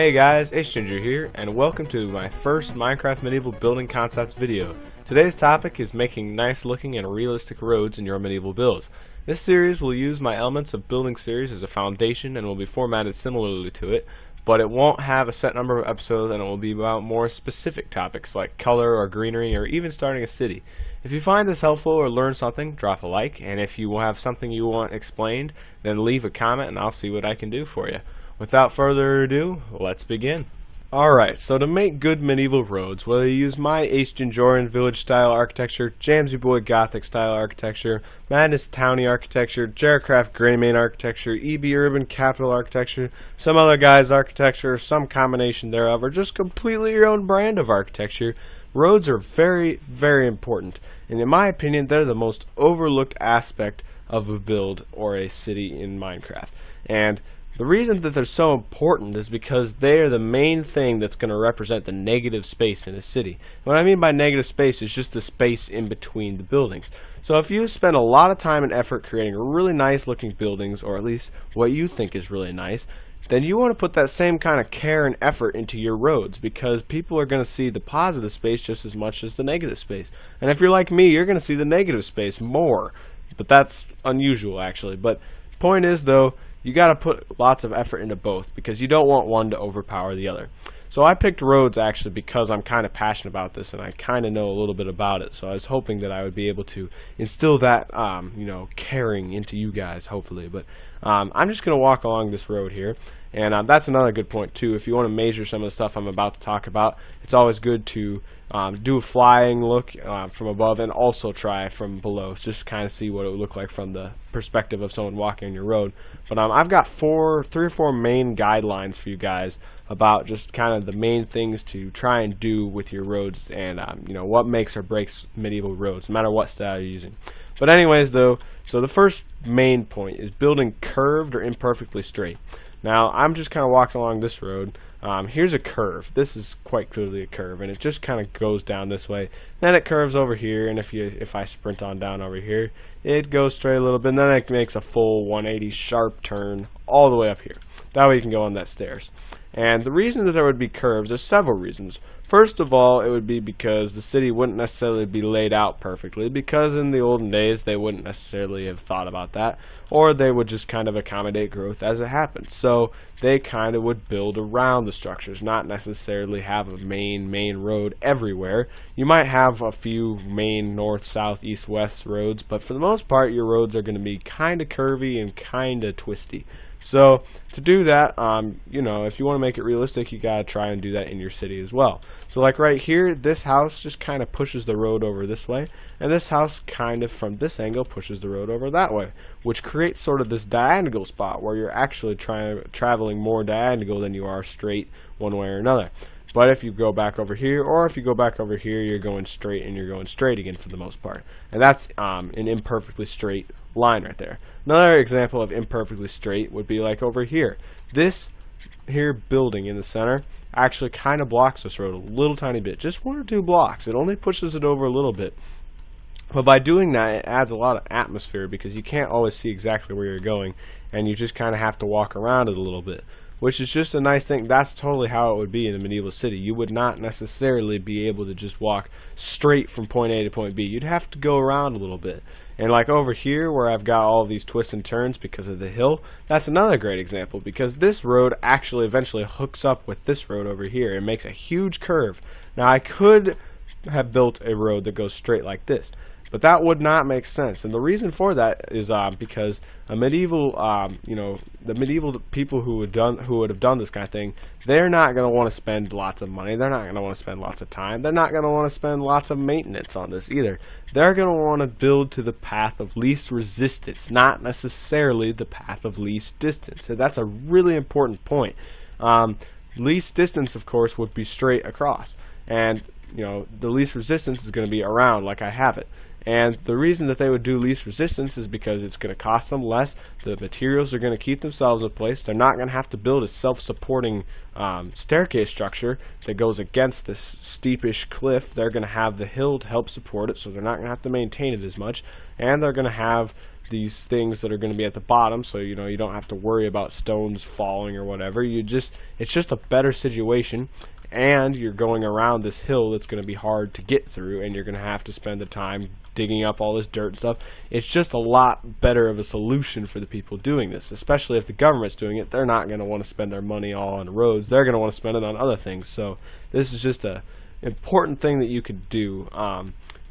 Hey guys, it's Ginger here, and welcome to my first Minecraft Medieval Building Concepts video. Today's topic is making nice looking and realistic roads in your medieval builds. This series will use my Elements of Building series as a foundation and will be formatted similarly to it, but it won't have a set number of episodes and it will be about more specific topics like color or greenery or even starting a city. If you find this helpful or learn something, drop a like, and if you have something you want explained, then leave a comment and I'll see what I can do for you. Without further ado, let's begin. Alright, so to make good medieval roads, whether you use my Ace Ginjoran village style architecture, Jamsy Boy Gothic style architecture, Madness Townie architecture, Jarcraft Greymane architecture, EB Urban Capital architecture, some other guy's architecture, or some combination thereof, or just completely your own brand of architecture, roads are very, very important. And in my opinion, they're the most overlooked aspect of a build or a city in Minecraft. And the reason that they're so important is because they are the main thing that's going to represent the negative space in a city. What I mean by negative space is just the space in between the buildings. So if you spend a lot of time and effort creating really nice looking buildings, or at least what you think is really nice, then you want to put that same kind of care and effort into your roads, because people are going to see the positive space just as much as the negative space. And if you're like me, you're going to see the negative space more. But that's unusual actually. But point is though, you got to put lots of effort into both because you don't want one to overpower the other. So I picked roads actually because I'm kind of passionate about this and I kind of know a little bit about it. So I was hoping that I would be able to instill that, caring into you guys, hopefully. But I'm just going to walk along this road here. And that's another good point too. If you want to measure some of the stuff I'm about to talk about, it's always good to do a flying look from above and also try from below. So just kind of see what it would look like from the perspective of someone walking on your road. But I've got three or four main guidelines for you guys about just kind of the main things to try and do with your roads and what makes or breaks medieval roads, no matter what style you're using. But anyways though, so the first main point is building curved or imperfectly straight. Now, I'm just kind of walking along this road. Here's a curve. This is quite clearly a curve, and it just kind of goes down this way. Then it curves over here, and if I sprint on down over here, it goes straight a little bit, and then it makes a full 180 sharp turn all the way up here. That way you can go on that stairs. And the reason that there would be curves, there's several reasons. First of all, it would be because the city wouldn't necessarily be laid out perfectly, because in the olden days they wouldn't necessarily have thought about that, or they would just kind of accommodate growth as it happened. So they kind of would build around the structures, not necessarily have a main road everywhere. You might have a few main north, south, east, west roads, but for the most part your roads are going to be kind of curvy and kind of twisty. So to do that, if you want to make it realistic, you got to try and do that in your city as well. So like right here, this house just kind of pushes the road over this way, and this house kind of from this angle pushes the road over that way, which creates sort of this diagonal spot where you're actually traveling more diagonal than you are straight one way or another. But if you go back over here, or if you go back over here, you're going straight and you're going straight again for the most part. And that's an imperfectly straight line right there. Another example of imperfectly straight would be like over here. This here building in the center actually kind of blocks this road a little tiny bit. Just 1 or 2 blocks. It only pushes it over a little bit. But by doing that, it adds a lot of atmosphere because you can't always see exactly where you're going, and you just kind of have to walk around it a little bit, which is just a nice thing. That's totally how it would be in a medieval city. You would not necessarily be able to just walk straight from point A to point B. You'd have to go around a little bit. And like over here where I've got all these twists and turns because of the hill, that's another great example because this road actually eventually hooks up with this road over here and makes a huge curve. Now I could have built a road that goes straight like this, but that would not make sense. And the reason for that is because a medieval, the medieval people who would have done this kind of thing, they're not going to want to spend lots of money. They're not going to want to spend lots of time. They're not going to want to spend lots of maintenance on this either. They're going to want to build to the path of least resistance, not necessarily the path of least distance. So that's a really important point. Least distance, of course, would be straight across. And the least resistance is going to be around like I have it. And the reason that they would do least resistance is because it's going to cost them less. The materials are going to keep themselves in place. They're not going to have to build a self-supporting staircase structure that goes against this steepish cliff. They're going to have the hill to help support it, so they're not going to have to maintain it as much. And they're going to have these things that are going to be at the bottom, so you don't have to worry about stones falling or whatever. It's just a better situation, and you're going around this hill that's going to be hard to get through, and you're going to have to spend the time digging up all this dirt and stuff. It's just a lot better of a solution for the people doing this, especially if the government's doing it. They're not going to want to spend their money all on roads. They're going to want to spend it on other things. So this is just a important thing that you could do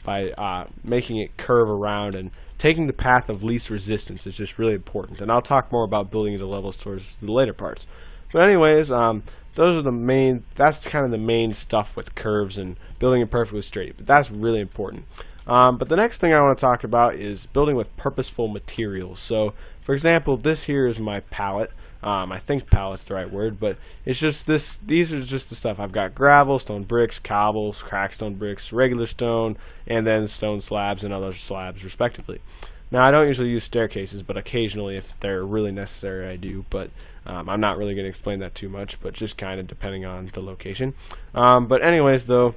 by making it curve around, and taking the path of least resistance is just really important. And I'll talk more about building the levels towards the later parts. But anyways, those are that's kind of the main stuff with curves and building it perfectly straight. But that's really important. But the next thing I want to talk about is building with purposeful materials. So, for example, this here is my palette. I think pallet's the right word, but it's just this. These are just the stuff. I've got gravel, stone bricks, cobbles, cracked stone bricks, regular stone, and then stone slabs and other slabs, respectively. Now, I don't usually use staircases, but occasionally, if they're really necessary, I do. But I'm not really going to explain that too much, but just kind of depending on the location. But anyways, though,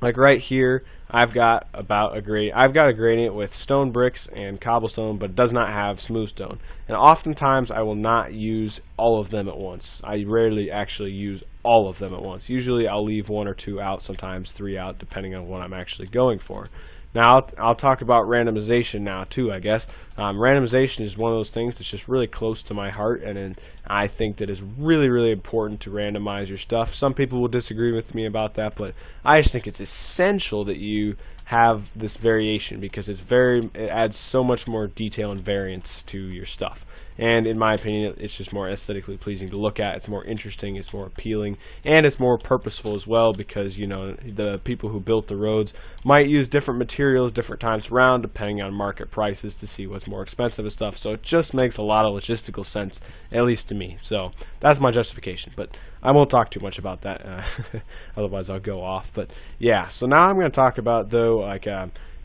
like right here, I've got a gradient with stone bricks and cobblestone, but it does not have smooth stone. And oftentimes I will not use all of them at once. I rarely actually use all of them at once. Usually I'll leave 1 or 2 out, sometimes 3 out, depending on what I'm actually going for. Now, I'll talk about randomization now, too, I guess. Randomization is one of those things that's just really close to my heart, and I think that it's really, really important to randomize your stuff. Some people will disagree with me about that, but I just think it's essential that you have this variation, because it adds so much more detail and variance to your stuff. And in my opinion, it's just more aesthetically pleasing to look at. It's more interesting, it's more appealing, and it's more purposeful as well, because the people who built the roads might use different materials different times around depending on market prices to see what's more expensive and stuff. So it just makes a lot of logistical sense, at least to me. So that's my justification, but I won't talk too much about that, otherwise I'll go off. But yeah, so now I'm going to talk about, though, like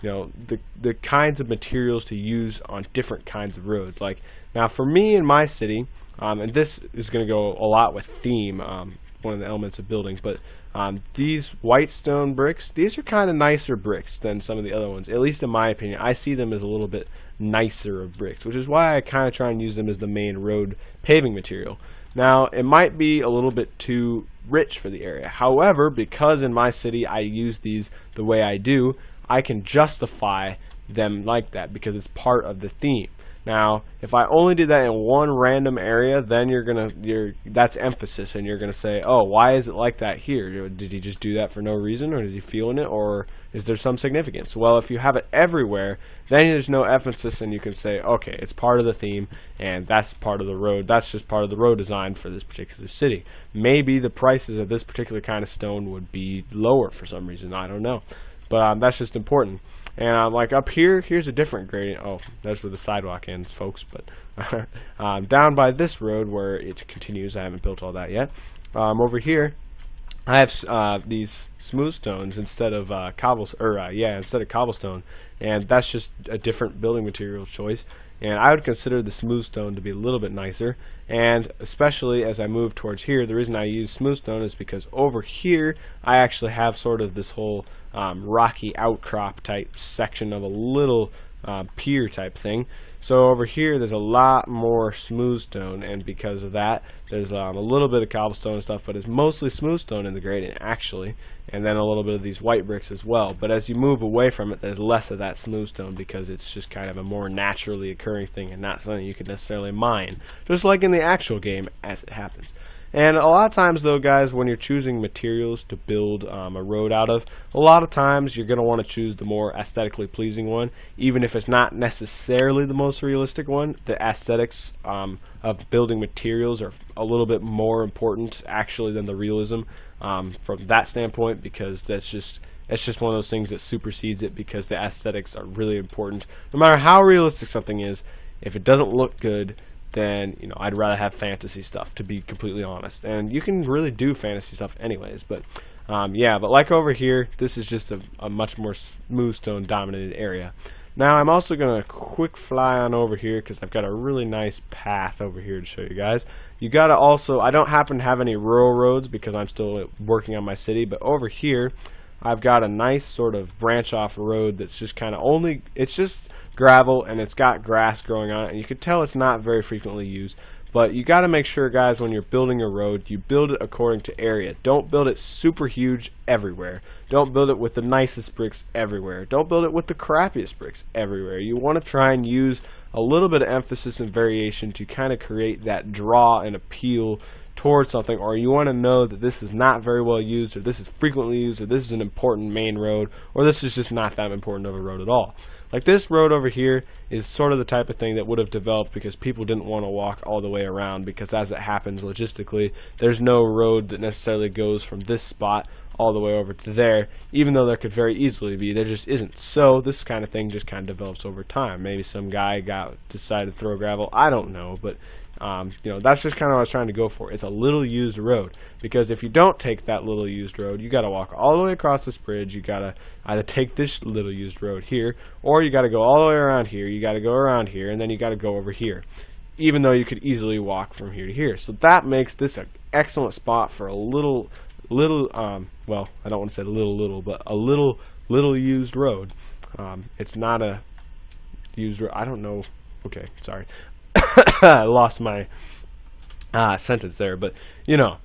the kinds of materials to use on different kinds of roads. Like, now for me in my city, and this is going to go a lot with theme, one of the elements of building, but these white stone bricks, these are kind of nicer bricks than some of the other ones, at least in my opinion. I see them as a little bit nicer of bricks, which is why I kind of try and use them as the main road paving material. Now, it might be a little bit too rich for the area. However, because in my city I use these the way I do, I can justify them like that because it's part of the theme. Now, if I only did that in one random area, then that's emphasis, and you're gonna say, oh, why is it like that here? Did he just do that for no reason, or is he feeling it, or is there some significance? Well, if you have it everywhere, then there's no emphasis, and you can say, okay, it's part of the theme, and that's part of the road. That's just part of the road design for this particular city. Maybe the prices of this particular kind of stone would be lower for some reason. I don't know, but that's just important. And like up here, here's a different gradient. Oh, that's where the sidewalk ends, folks. But down by this road where it continues, I haven't built all that yet. Over here, I have these smooth stones instead of instead of cobblestone, and that's just a different building material choice. And I would consider the smooth stone to be a little bit nicer, and especially as I move towards here, the reason I use smooth stone is because over here I actually have sort of this whole rocky outcrop type section of a little pier type thing. So over here there's a lot more smooth stone, and because of that there's a little bit of cobblestone and stuff, but it's mostly smooth stone in the gradient actually, and then a little bit of these white bricks as well. But as you move away from it, there's less of that smooth stone because it's just kind of a more naturally occurring thing and not something you can necessarily mine, just like in the actual game as it happens. And a lot of times, though, guys, when you're choosing materials to build a road out of, a lot of times you're going to want to choose the more aesthetically pleasing one, even if it's not necessarily the most realistic one. The aesthetics of building materials are a little bit more important, actually, than the realism from that standpoint, because it's just one of those things that supersedes it, because the aesthetics are really important. No matter how realistic something is, if it doesn't look good, then I'd rather have fantasy stuff, to be completely honest. And you can really do fantasy stuff anyways, but yeah, but like over here, this is just a much more smooth stone dominated area. Now I'm also gonna quick fly on over here because I've got a really nice path over here to show you guys. You gotta also, I don't happen to have any rural roads because I'm still working on my city, but over here I've got a nice sort of branch off road that's just kind of it's just gravel and it's got grass growing on it, and you can tell it's not very frequently used. But you got to make sure, guys, when you're building a road, you build it according to area. Don't build it super huge everywhere. Don't build it with the nicest bricks everywhere. Don't build it with the crappiest bricks everywhere. You want to try and use a little bit of emphasis and variation to kind of create that draw and appeal towards something, or you want to know that this is not very well used, or this is frequently used, or this is an important main road, or this is just not that important of a road at all. Like this road over here is sort of the type of thing that would have developed because people didn't want to walk all the way around, because as it happens logistically, there's no road that necessarily goes from this spot all the way over to there, even though there could very easily be. There just isn't. So this kind of thing just kind of develops over time. Maybe some guy decided to throw gravel. I don't know, but you know, that's just kind of what I was trying to go for. It's a little used road, because if you don't take that little used road, you got to walk all the way across this bridge. You got to either take this little used road here, or you got to go all the way around here. You got to go around here, and then you got to go over here, even though you could easily walk from here to here. So that makes this an excellent spot for a little well, I don't want to say little, but a little used road. It's not a used road. I don't know. Okay, sorry. I lost my sentence there, but you know.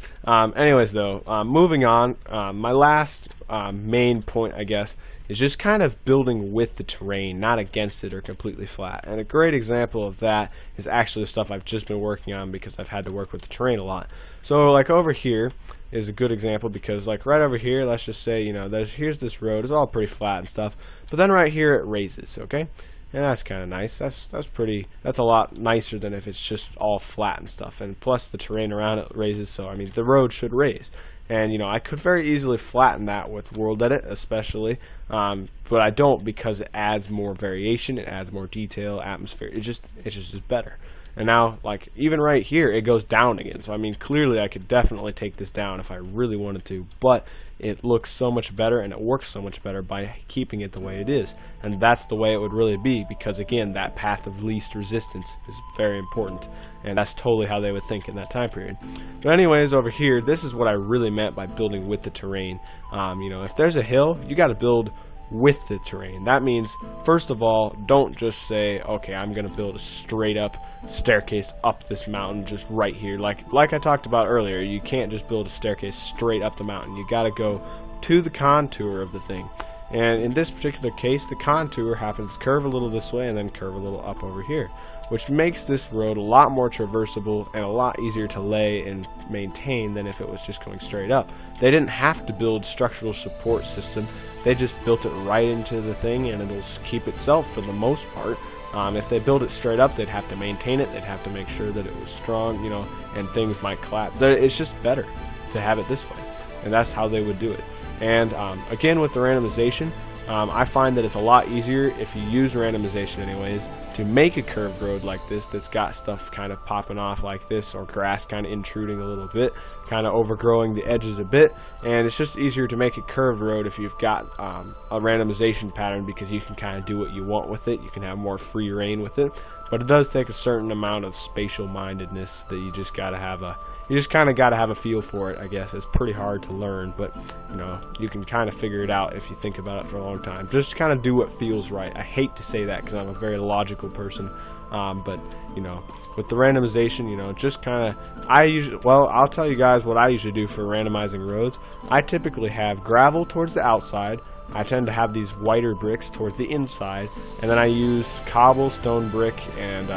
Anyways, though, moving on. My last main point, I guess, is just kind of building with the terrain, not against it or completely flat. And a great example of that is actually the stuff I've just been working on, because I've had to work with the terrain a lot. So like over here is a good example, because like right over here, let's just say, you know, here's this road. It's all pretty flat and stuff, but then right here it raises, okay? And that's kind of nice. That's a lot nicer than if it's just all flat and stuff. And plus the terrain around it raises, so I mean the road should raise. And you know, I could very easily flatten that with World Edit, especially, but I don't, because it adds more variation, it adds more detail, atmosphere. It's just is better. And now, like, even right here, it goes down again. So I mean, clearly I could definitely take this down if I really wanted to, but it looks so much better and it works so much better by keeping it the way it is. And that's the way it would really be, because again, that path of least resistance is very important, and that's totally how they would think in that time period. But anyways, over here, this is what I really meant by building with the terrain. You know, if there's a hill, you got to build with the terrain. That means, first of all, don't just say, okay, I'm gonna build a straight up staircase up this mountain just right here. Like I talked about earlier, you can't just build a staircase straight up the mountain. You gotta go to the contour of the thing. And in this particular case, the contour happens to curve a little this way and then curve a little up over here, which makes this road a lot more traversable and a lot easier to lay and maintain than if it was just going straight up. They didn't have to build structural support system. They just built it right into the thing, and it'll keep itself for the most part. If they build it straight up, they'd have to maintain it. They'd have to make sure that it was strong, you know, and things might collapse. It's just better to have it this way, and that's how they would do it. And again, with the randomization, I find that it's a lot easier, if you use randomization anyways, to make a curved road like this that's got stuff kind of popping off like this, or grass kind of intruding a little bit, kind of overgrowing the edges a bit. And it's just easier to make a curved road if you've got a randomization pattern, because you can kind of do what you want with it. You can have more free reign with it, but it does take a certain amount of spatial mindedness that you just gotta have you just kind of got to have a feel for it, I guess. It's pretty hard to learn, but, you know, you can kind of figure it out if you think about it for a long time. Just kind of do what feels right. I hate to say that because I'm a very logical person, but, you know, with the randomization, you know, just kind of, I'll tell you guys what I usually do for randomizing roads. I typically have gravel towards the outside. I tend to have these whiter bricks towards the inside, and then I use cobblestone brick and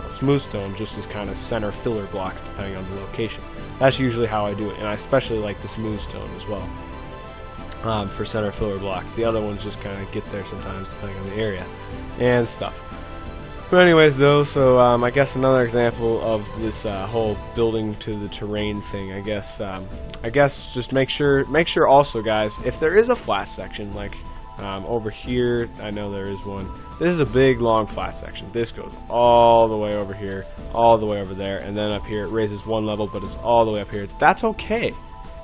smooth stone, just as kind of center filler blocks depending on the location. That's usually how I do it, and I especially like the smooth stone as well for center filler blocks. The other ones just kind of get there sometimes depending on the area and stuff. But anyways, though, so I guess another example of this whole building to the terrain thing, I guess just make sure also, guys, if there is a flat section, like over here, I know there is one. This is a big, long, flat section. This goes all the way over here, all the way over there, and then up here it raises one level, but it's all the way up here. That's okay.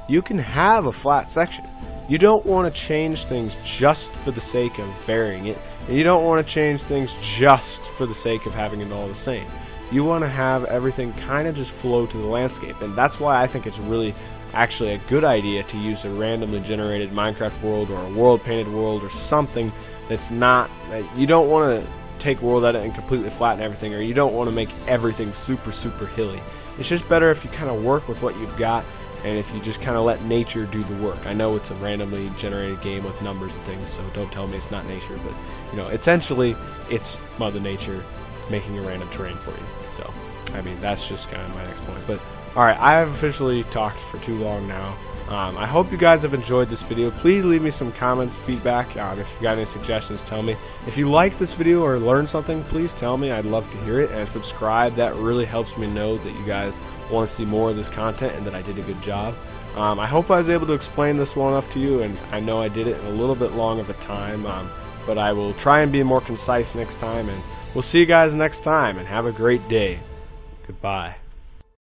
You can have a flat section. You don't want to change things just for the sake of varying it, and you don't want to change things just for the sake of having it all the same. You want to have everything kind of just flow to the landscape, and that's why I think it's really actually a good idea to use a randomly generated Minecraft world or a world painted world or something that's not, you don't want to take world edit and completely flatten everything, or you don't want to make everything super hilly. It's just better if you kind of work with what you've got, and if you just kind of let nature do the work. I know it's a randomly generated game with numbers and things, so don't tell me it's not nature, but you know, essentially it's Mother Nature making a random terrain for you. So I mean, that's just kind of my next point. But alright, I have officially talked for too long now. I hope you guys have enjoyed this video. Please leave me some comments, feedback. If you got any suggestions, tell me. If you like this video or learned something, please tell me. I'd love to hear it. And subscribe. That really helps me know that you guys want to see more of this content and that I did a good job. I hope I was able to explain this well enough to you, and I know I did it in a little bit long of a time, but I will try and be more concise next time. And we'll see you guys next time, and have a great day. Goodbye.